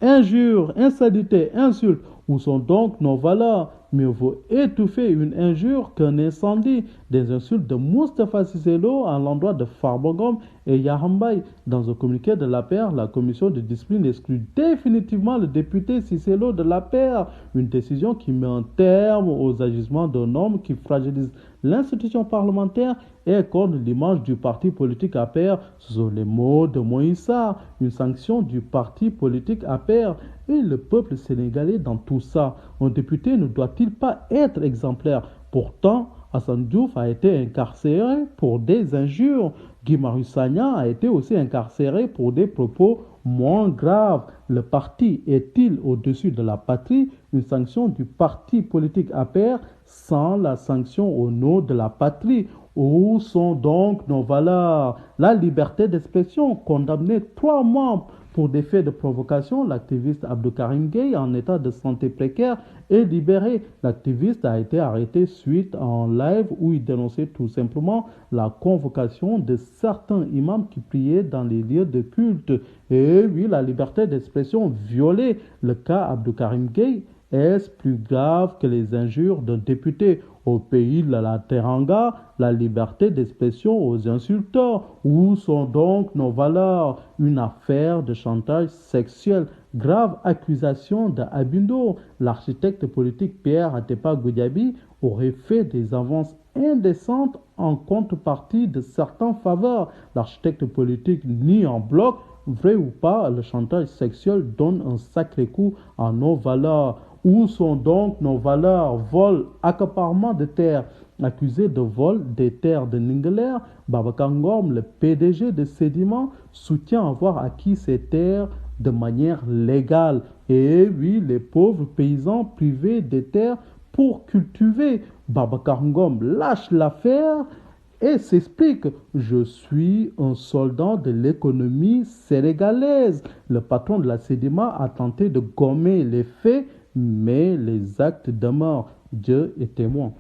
Injures, insanités, insultes, où sont donc nos valeurs? Mieux vaut étouffer une injure qu'un incendie. Des insultes de Moustapha Cissé Lo à l'endroit de Farba Ngom et Yahambaye. Dans un communiqué de l'APR, la commission de discipline exclut définitivement le député Cissé Lo de l'APR. Une décision qui met un terme aux agissements d'un homme qui fragilise l'institution parlementaire et accorde l'image du parti politique APR. Ce sont les mots de Moïse Sarr. Une sanction du parti politique APR. Et le peuple sénégalais dans tout ça? Un député ne doit-il pas être exemplaire? Pourtant, Hassan Diouf a été incarcéré pour des injures. Guy Marius Sagna a été aussi incarcéré pour des propos moins graves. Le parti est-il au-dessus de la patrie? Une sanction du parti politique APR sans la sanction au nom de la patrie. Où sont donc nos valeurs? La liberté d'expression, condamné 3 mois pour des faits de provocation. L'activiste Abdoukarim Gueye, en état de santé précaire, est libéré. L'activiste a été arrêté suite à un live où il dénonçait tout simplement la convocation de certains imams qui priaient dans les lieux de culte. Et oui, la liberté d'expression violée. Le cas Abdoukarim Gueye, est-ce plus grave que les injures d'un député? Au pays de la Teranga, la liberté d'expression aux insulteurs. Où sont donc nos valeurs? Une affaire de chantage sexuel. Grave accusation d'Abindo. L'architecte politique Pierre Atepa Goudiaby aurait fait des avances indécentes en contrepartie de certaines faveurs. L'architecte politique nie en bloc. Vrai ou pas, le chantage sexuel donne un sacré coup à nos valeurs. Où sont donc nos valeurs? Vol, accaparement de terres. Accusé de vol des terres de Ningeler, Babacar Ngom, le PDG de Sédiment, soutient avoir acquis ces terres de manière légale. Et oui, les pauvres paysans privés des terres pour cultiver. Babacar Ngom lâche l'affaire et s'explique: je suis un soldat de l'économie sénégalaise. Le patron de la Sédima a tenté de gommer les faits, mais les actes demeurent. Dieu est témoin.